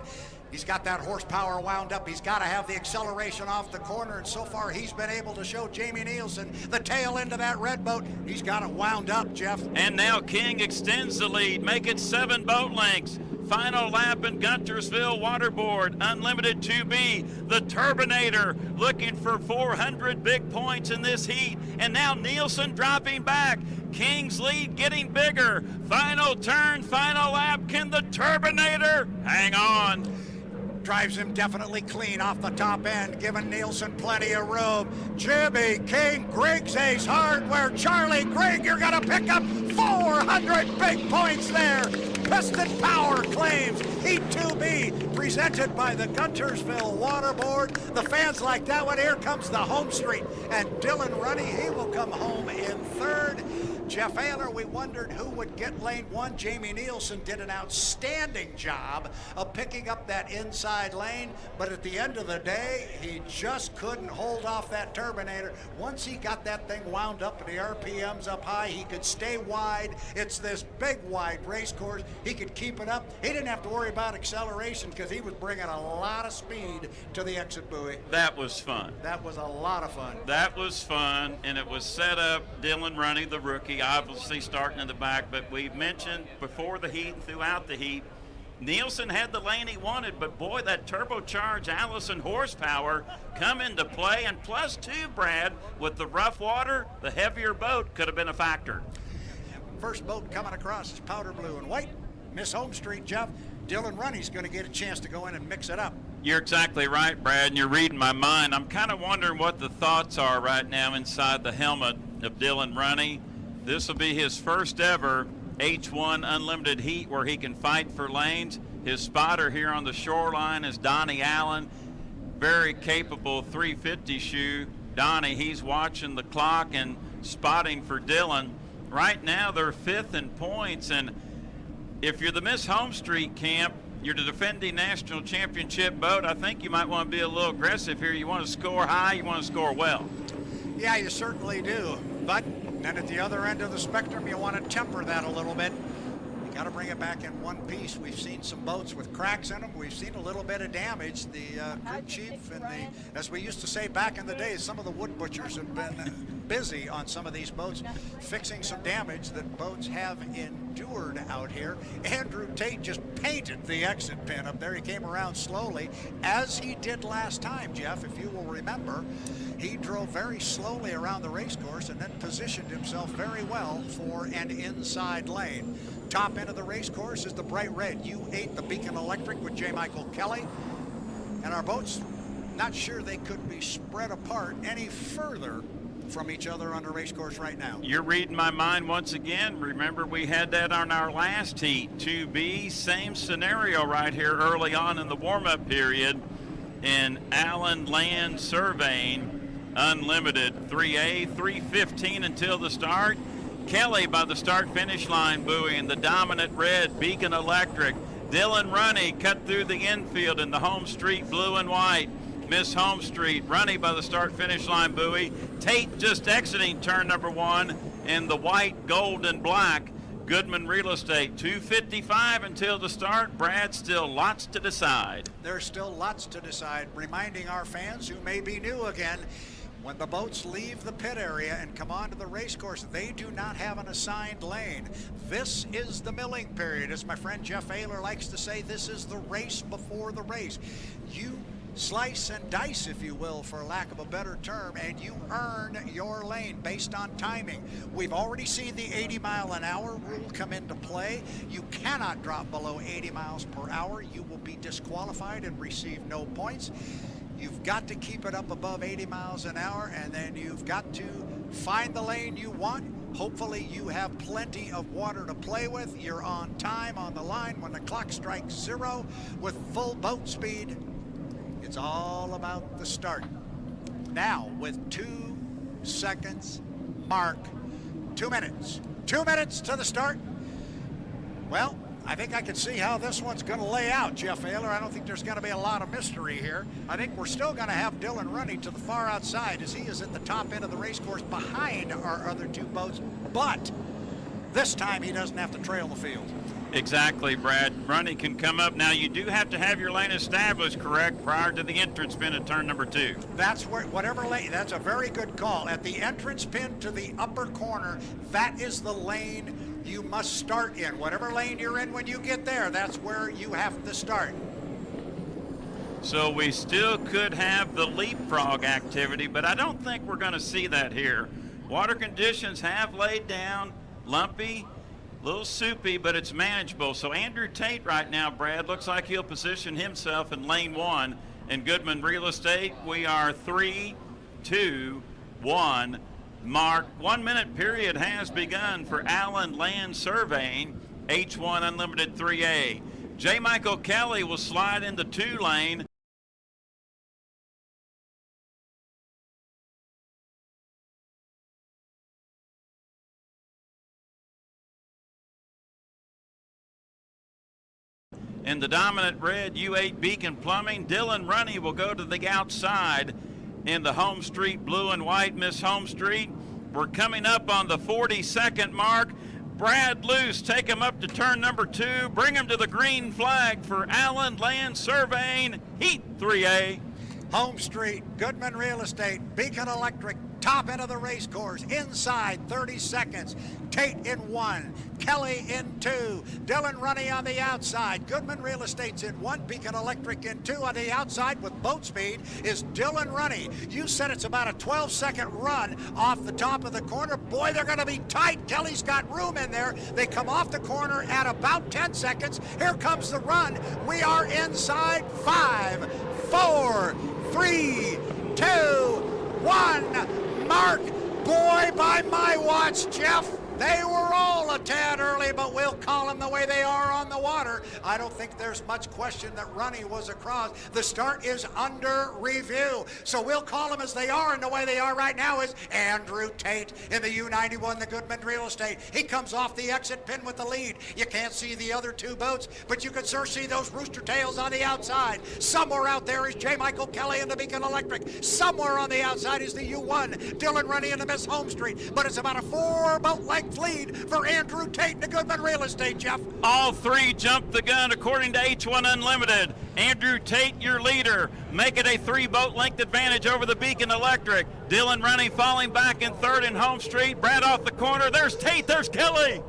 He's got that horsepower wound up. He's got to have the acceleration off the corner, and so far he's been able to show Jamie Nielsen the tail end of that red boat. He's got it wound up, Jeff. And now King extends the lead, make it 7 boat lengths. Final lap in Guntersville Waterboard Unlimited 2B. The Turbinator looking for 400 big points in this heat. And now Nielsen dropping back. King's lead getting bigger. Final turn, final lap. Can the Turbinator hang on? Drives him definitely clean off the top end, giving Nielsen plenty of room. Jimmy King, Griggs Ace Hardware, Charlie Grigg, you're gonna pick up 400 big points there. Piston Power claims Heat 2B, presented by the Guntersville Waterboard. The fans like that one. Here comes the home street, and Dylan Runny, he will come home in 3rd. Jeff Ayler, we wondered who would get lane 1. Jamie Nielsen did an outstanding job of picking up that inside lane, but at the end of the day, he just couldn't hold off that Turbinator. Once he got that thing wound up and the RPMs up high, he could stay wide. It's this big, wide race course. He could keep it up. He didn't have to worry about acceleration because he was bringing a lot of speed to the exit buoy. That was fun. That was a lot of fun. That was fun, and it was set up. Dylan Runny, the rookie, obviously starting in the back, but we mentioned before the heat and throughout the heat, Nielsen had the lane he wanted, but boy, that turbocharged Allison horsepower come into play, and +2, Brad, with the rough water, the heavier boat could have been a factor. First boat coming across is powder blue and white. Miss Home Street, Jeff. Dylan Runny's going to get a chance to go in and mix it up. You're exactly right, Brad, and you're reading my mind. I'm kind of wondering what the thoughts are right now inside the helmet of Dylan Runny. This will be his first ever H1 Unlimited Heat where he can fight for lanes. His spotter here on the shoreline is Donnie Allen, very capable 350 shoe. Donnie, he's watching the clock and spotting for Dylan. Right now they're 5th in points, and if you're the Miss Home Street camp, you're the defending national championship boat, I think you might want to be a little aggressive here. You want to score high, you want to score well. Yeah, you certainly do. But then at the other end of the spectrum, you want to temper that a little bit. You got to bring it back in one piece. We've seen some boats with cracks in them. We've seen a little bit of damage. The crew chief and as we used to say back in the day, some of the wood butchers have been busy on some of these boats fixing some damage that boats have endured out here. Andrew Tate just painted the exit pin up there. He came around slowly, as he did last time, Jeff, if you will remember. He drove very slowly around the race course and then positioned himself very well for an inside lane. Top end of the race course is the bright red U8, the Beacon Electric with J. Michael Kelly. And our boats, not sure they could be spread apart any further from each other on the race course right now. You're reading my mind once again. Remember, we had that on our last heat. 2B, same scenario right here early on in the warm-up period in Allen Land Surveying Unlimited 3A, 3:15 until the start. Kelly by the start-finish line buoy in the dominant red Beacon Electric. Dylan Runny cut through the infield in the Home Street blue and white. Miss Home Street, Runny by the start-finish line buoy. Tate just exiting turn number 1 in the white, gold, and black. Goodman Real Estate, 2:55 until the start. Brad, still lots to decide. There's still lots to decide. Reminding our fans who may be new again, when the boats leave the pit area and come onto the race course, they do not have an assigned lane. This is the milling period. As my friend Jeff Ayler likes to say, this is the race before the race. You slice and dice, if you will, for lack of a better term, and you earn your lane based on timing. We've already seen the 80-mile-an-hour rule come into play. You cannot drop below 80 miles per hour. You will be disqualified and receive no points. You've got to keep it up above 80 miles an hour, and then you've got to find the lane you want. Hopefully you have plenty of water to play with. You're on time on the line when the clock strikes 0 with full boat speed. It's all about the start. Now, with 2 seconds mark, 2 minutes. 2 minutes to the start. Well, I think I can see how this one's going to lay out, Jeff Ayler. I don't think there's going to be a lot of mystery here. I think we're still going to have Dylan Runny to the far outside as he is at the top end of the race course behind our other 2 boats, but this time he doesn't have to trail the field. Exactly, Brad. Runny can come up. Now, you do have to have your lane established, correct, prior to the entrance pin at turn number 2. That's where, whatever lane, that's a very good call. At the entrance pin to the upper corner, that is the lane you must start in. Whatever lane you're in when you get there, that's where you have to start. So we still could have the leapfrog activity, but I don't think we're going to see that here. Water conditions have laid down, lumpy, a little soupy, but it's manageable. So Andrew Tate right now, Brad, looks like he'll position himself in lane 1 in Goodman Real Estate. We are 3, 2, 1. Mark. 1 minute period has begun for Allen Land Surveying, H1 Unlimited 3A. J. Michael Kelly will slide into 2 lane. In the dominant red, U8 Beacon Plumbing, Dylan Runny will go to the outside. In the Home Street blue and white, Miss Home Street, we're coming up on the 40-second mark. Brad Luce, take him up to turn number 2. Bring him to the green flag for Allen Land Surveying, Heat 3A. Home Street, Goodman Real Estate, Beacon Electric, top end of the race course, inside 30 seconds. Tate in 1, Kelly in 2, Dylan Runny on the outside. Goodman Real Estate's in 1, Beacon Electric in 2. On the outside with boat speed is Dylan Runny. You said it's about a 12-second run off the top of the corner. Boy, they're going to be tight. Kelly's got room in there. They come off the corner at about 10 seconds. Here comes the run. We are inside 5, 4, 3, 2, 1. Mark, boy, by my watch, Jeff, they were all a tad early, but we'll call them the way they are on the water. I don't think there's much question that Runny was across. The start is under review, so we'll call them as they are, and the way they are right now is Andrew Tate in the U91, the Goodman Real Estate. He comes off the exit pin with the lead. You can't see the other 2 boats, but you can sure see those rooster tails on the outside. Somewhere out there is J. Michael Kelly in the Beacon Electric. Somewhere on the outside is the U1, Dylan Runny in the Miss Home Street, but it's about a 4-boat length lead for Andrew Tate in the Goodman Real Estate, Jeff. All 3 jumped the gun according to H1 Unlimited. Andrew Tate, your leader. Make it a 3-boat length advantage over the Beacon Electric. Dylan Runny falling back in 3rd in Home Street. Brad off the corner. There's Tate. There's Kelly.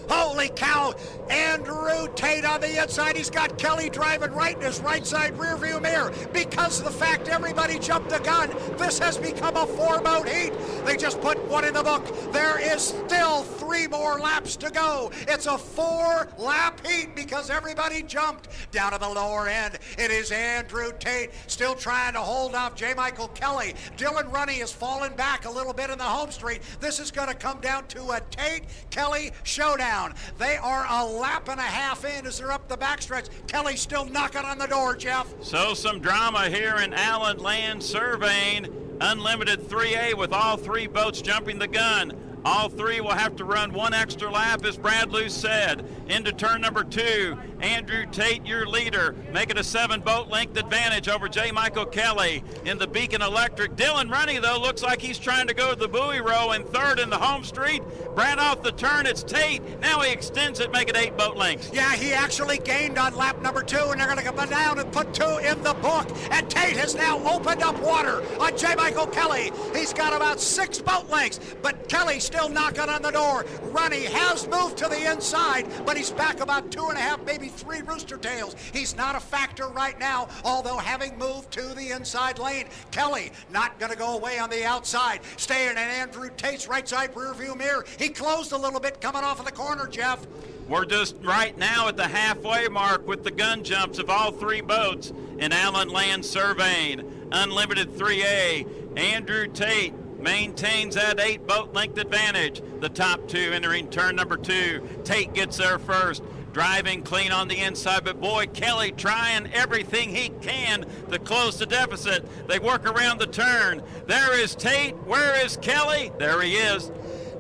Holy cow, Andrew Tate on the inside. He's got Kelly driving right in his right side rear view mirror. Because of the fact everybody jumped the gun, this has become a 4-boat heat. They just put 1 in the book. There is still 3 more laps to go. It's a 4-lap heat because everybody jumped. Down to the lower end, it is Andrew Tate still trying to hold off J. Michael Kelly. Dylan Runny has fallen back a little bit in the Home Street. This is going to come down to a Tate-Kelly showdown. They are a lap and a half in as they're up the backstretch. Kelly's still knocking on the door, Jeff. So some drama here in Allen Land Surveying. Unlimited 3A with all 3 boats jumping the gun. All 3 will have to run 1 extra lap, as Brad Luce said. Into turn number 2, Andrew Tate, your leader. Make it a 7-boat length advantage over J. Michael Kelly in the Beacon Electric. Dylan Runny, though, looks like he's trying to go to the buoy row in 3rd in the Home Street. Brad off the turn, it's Tate. Now he extends it, make it 8 boat lengths. Yeah, he actually gained on lap number 2, and they're going to come down and put 2 in the book. And Tate has now opened up water on J. Michael Kelly. He's got about 6 boat lengths, but Kelly still knocking on the door. Runny has moved to the inside, but he's back about 2.5, maybe 3 rooster tails. He's not a factor right now, although having moved to the inside lane. Kelly not going to go away on the outside, staying in Andrew Tate's right side rear view mirror. He closed a little bit coming off of the corner, Jeff. We're just right now at the halfway mark with the gun jumps of all 3 boats in Allen Land Surveying. Unlimited 3A, Andrew Tate maintains that 8-boat length advantage. The top 2 entering turn number 2. Tate gets there first, driving clean on the inside, but boy, Kelly trying everything he can to close the deficit. They work around the turn. There is Tate. Where is Kelly? There he is.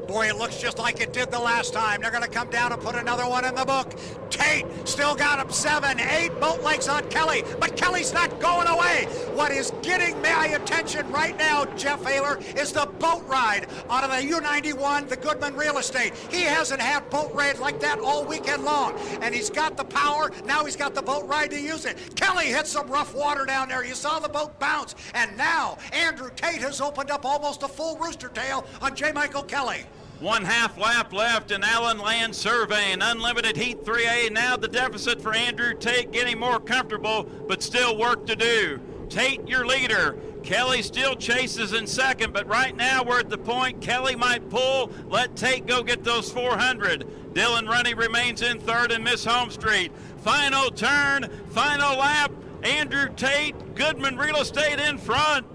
Boy, it looks just like it did the last time. They're going to come down and put another 1 in the book. Tate still got him 7, 8 boat lengths on Kelly, but Kelly's not going away. What is getting my attention right now, Jeff Ayler, is the boat ride out of the U91, the Goodman Real Estate. He hasn't had boat ride like that all weekend long, and he's got the power. Now he's got the boat ride to use it. Kelly hit some rough water down there. You saw the boat bounce, and now Andrew Tate has opened up almost a full rooster tail on J. Michael Kelly. 1/2 lap left in Allen Land Surveying. Unlimited Heat 3A. Now the deficit for Andrew Tate getting more comfortable, but still work to do. Tate, your leader. Kelly still chases in 2nd, but right now we're at the point Kelly might pull. Let Tate go get those 400. Dylan Runny remains in 3rd in Miss Home Street. Final turn, final lap. Andrew Tate, Goodman Real Estate in front.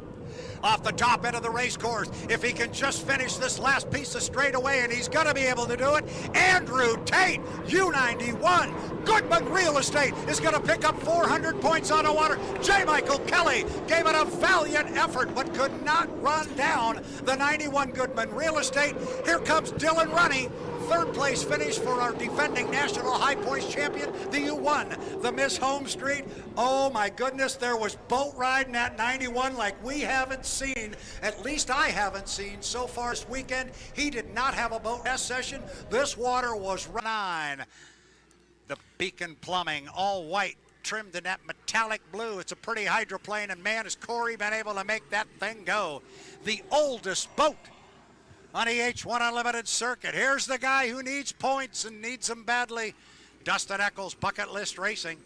Off the top end of the race course, if he can just finish this last piece of straightaway, and he's going to be able to do it, Andrew Tate, U91, Goodman Real Estate, is going to pick up 400 points on the water. J. Michael Kelly gave it a valiant effort, but could not run down the 91 Goodman Real Estate. Here comes Dylan Runny, third place finish for our defending national high points champion, the U1, the Miss Home Street. Oh my goodness, there was boat riding at 91 like we haven't seen, at least I haven't seen so far this weekend. He did not have a boat test session. This water was 9. The Beacon Plumbing, all white, trimmed in that metallic blue. It's a pretty hydroplane, and man, has Corey been able to make that thing go. The oldest boat on the H1 Unlimited circuit. Here's the guy who needs points and needs them badly. Dustin Eccles, Bucket List Racing.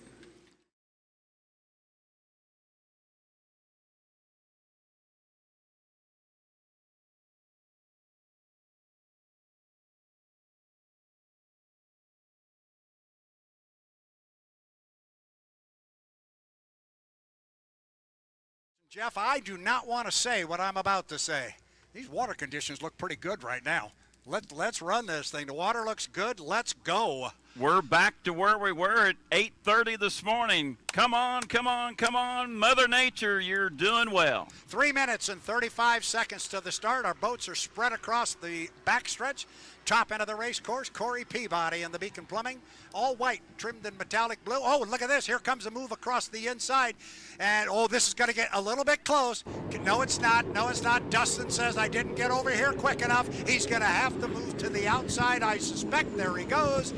Jeff, I do not want to say what I'm about to say. These water conditions look pretty good right now. Let's run this thing. The water looks good. Let's go. We're back to where we were at 8:30 this morning. Come on, come on, come on. Mother Nature, you're doing well. 3 minutes and 35 seconds to the start. Our boats are spread across the backstretch. Top end of the race course, Corey Peabody and the Beacon Plumbing. All white, trimmed in metallic blue. Oh, look at this. Here comes a move across the inside. And, oh, this is going to get a little bit close. No, it's not. No, it's not. Dustin says, I didn't get over here quick enough. He's going to have to move to the outside, I suspect. There he goes.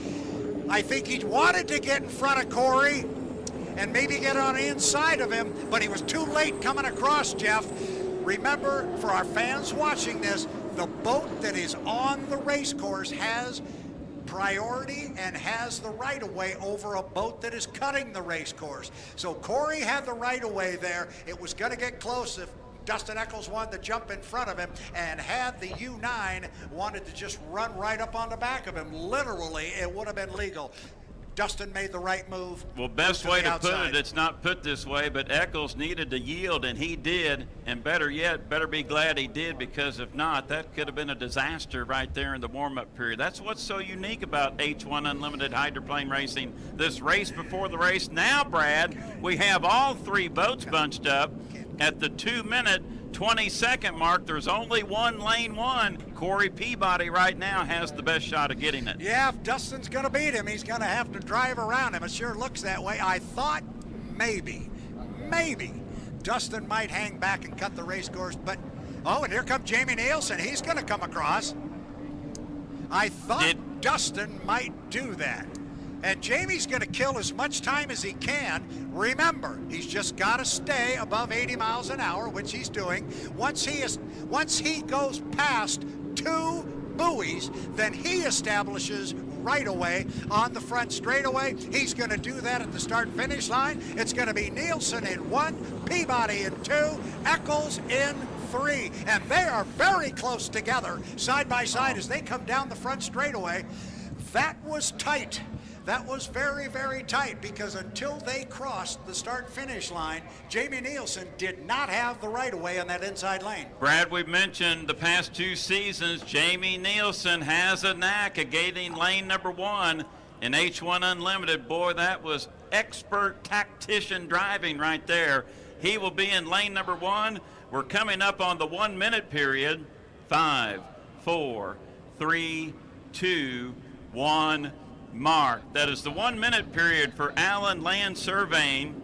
I think he wanted to get in front of Corey and maybe get on the inside of him, but he was too late coming across, Jeff. Remember, for our fans watching this, the boat that is on the race course has priority and has the right-of-way over a boat that is cutting the race course. So Corey had the right-of-way there. It was going to get close if Dustin Eccles wanted to jump in front of him, and had the U9 wanted to just run right up on the back of him, literally, it would have been legal. Dustin made the right move. Well, best way to put it, it's not put this way, but Eccles needed to yield, and he did. And better yet, better be glad he did, because if not, that could have been a disaster right there in the warm-up period. That's what's so unique about H1 Unlimited hydroplane racing. This race before the race. Now, Brad, we have all three boats bunched up at the 2-minute 20-second mark. There's only one lane one. Corey Peabody right now has the best shot of getting it. Yeah, if Dustin's going to beat him, he's going to have to drive around him. It sure looks that way. I thought maybe Dustin might hang back and cut the race course, but oh, and here comes Jamie Nielsen. He's going to come across. I thought Dustin might do that. And Jamie's going to kill as much time as he can. Remember, he's just got to stay above 80 miles an hour, which he's doing. Once he goes past 2 buoys, then he establishes right away on the front straightaway. He's going to do that at the start-finish line. It's going to be Nielsen in 1, Peabody in 2, Eccles in 3, and they are very close together, side by side, as they come down the front straightaway. That was tight. That was very, very tight, because until they crossed the start-finish line, Jamie Nielsen did not have the right-of-way on that inside lane. Brad, we've mentioned the past 2 seasons, Jamie Nielsen has a knack of getting lane number 1 in H1 Unlimited. Boy, that was expert tactician driving right there. He will be in lane number 1. We're coming up on the 1-minute period. 5, 4, 3, 2, 1. Mark. That is the 1-minute period for Allen Land Surveying.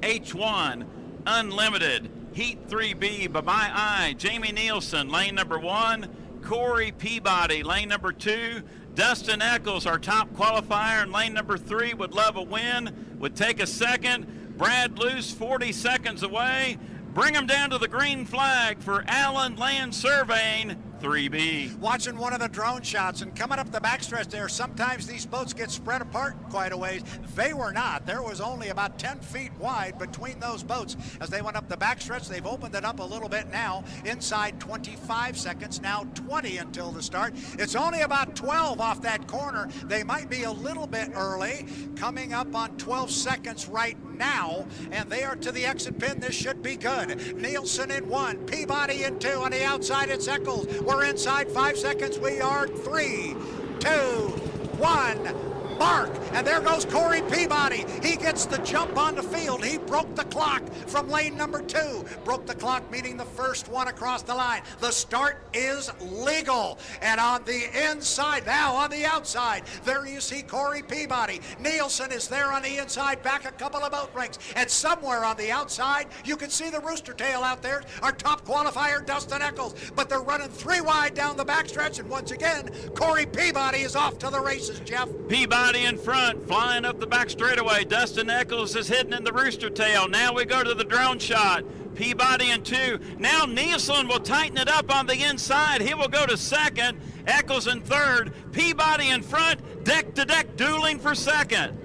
H1 Unlimited Heat 3B by my eye. Jamie Nielsen, lane number 1. Corey Peabody, lane number 2. Dustin Eccles, our top qualifier, in lane number 3, would love a win, would take a second. Brad Luce, 40 seconds away. Bring him down to the green flag for Allen Land Surveying 3B. Watching one of the drone shots and coming up the backstretch there, sometimes these boats get spread apart quite a ways. They were not. There was only about 10 feet wide between those boats as they went up the backstretch. They've opened it up a little bit now. Inside 25 seconds, now 20 until the start. It's only about 12 off that corner. They might be a little bit early, coming up on 12 seconds right now, and they are to the exit pin. This should be good. Nielsen in 1, Peabody in 2. On the outside, it's Eccles. We're inside 5 seconds. We are 3, 2, 1. Mark, and there goes Corey Peabody. He gets gets the jump on the field. He broke the clock from lane number 2. Broke the clock, meaning the first one across the line. The start is legal. And on the inside, now on the outside, there you see Corey Peabody. Nielsen is there on the inside, back a couple of boat lengths. And somewhere on the outside, you can see the rooster tail out there, our top qualifier, Dustin Eccles. But they're running 3 wide down the backstretch, and once again, Corey Peabody is off to the races, Jeff. Peabody in front, flying up the back straightaway. Dustin Eccles is hidden in the rooster tail. Now we go to the drone shot. Peabody in 2. Now Nielsen will tighten it up on the inside. He will go to second. Eccles in third. Peabody in front, deck to deck dueling for second.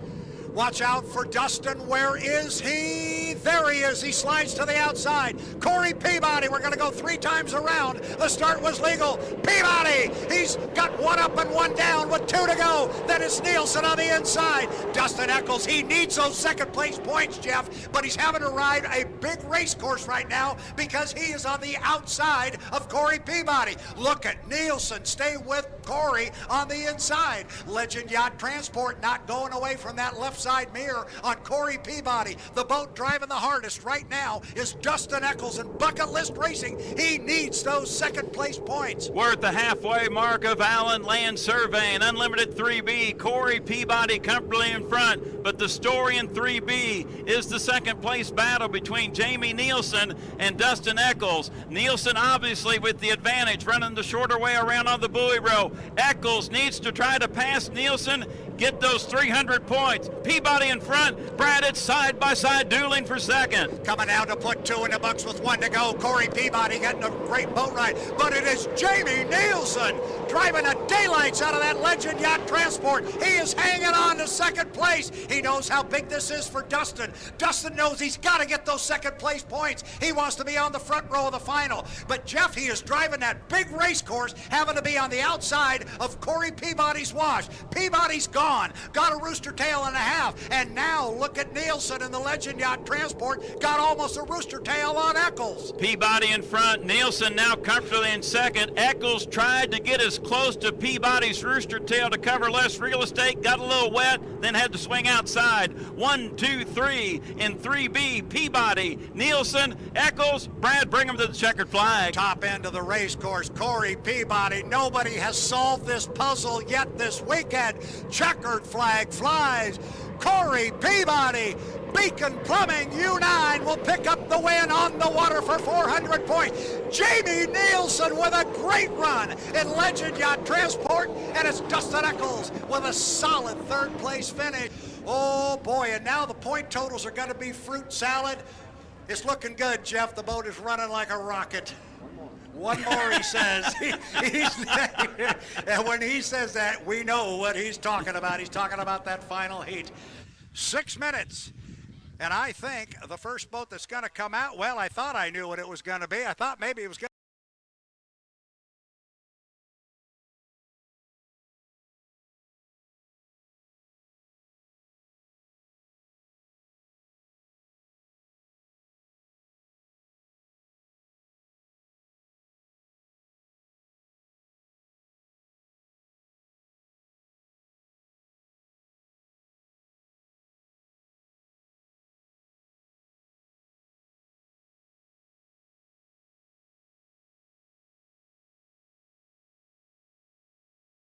Watch out for Dustin. Where is he? There he is. He slides to the outside. Corey Peabody, we're going to go 3 times around. The start was legal. Peabody, he's got 1 up and 1 down with 2 to go. Then it's Nielsen on the inside. Dustin Eccles, he needs those second place points, Jeff, but he's having to ride a big race course right now because he is on the outside of Corey Peabody. Look at Nielsen stay with Corey on the inside. Legend Yacht Transport not going away from that left side mirror on Corey Peabody. The boat driving the hardest right now is Dustin Eccles in Bucket List Racing. He needs those second place points. We're at the halfway mark of Allen Land Surveying, Unlimited 3B. Corey Peabody comfortably in front, but the story in 3B is the second place battle between Jamie Nielsen and Dustin Eccles. Nielsen obviously with the advantage, running the shorter way around on the buoy row. Eccles needs to try to pass Nielsen, get those 300 points. Peabody in front, Brad, it's side by side dueling for second. Coming down to put 2 in the books with 1 to go. Corey Peabody getting a great boat ride, but it is Jamie Nielsen driving the daylights out of that Legend Yacht Transport. He is hanging on to second place. He knows how big this is for Dustin. Dustin knows he's got to get those second place points. He wants to be on the front row of the final. But Jeff, he is driving that big race course, having to be on the outside of Corey Peabody's wash. Peabody's gone, got a rooster tail and a half, and now look at Nielsen in the Legend Yacht Transport, got almost a rooster tail on Eccles. Peabody in front, Nielsen now comfortably in second. Eccles tried to get as close to Peabody's rooster tail to cover less real estate, got a little wet, then had to swing outside. 1, 2, 3 in 3B, Peabody, Nielsen, Eccles. Brad, bring him to the checkered flag. Top end of the race course, Corey Peabody. Nobody has solved this puzzle yet this weekend. Checkered flag flies. Corey Peabody, Beacon Plumbing U9 will pick up the win on the water for 400 points. Jamie Nielsen with a great run in Legend Yacht Transport, and it's Dustin Eccles with a solid 3rd place finish. Oh boy, and now the point totals are going to be fruit salad. It's looking good, Jeff. The boat is running like a rocket. One more, he says. And when he says that, we know what he's talking about. He's talking about that final heat. 6 minutes. And I think the first boat that's going to come out, well, I thought I knew what it was going to be. I thought maybe it was going to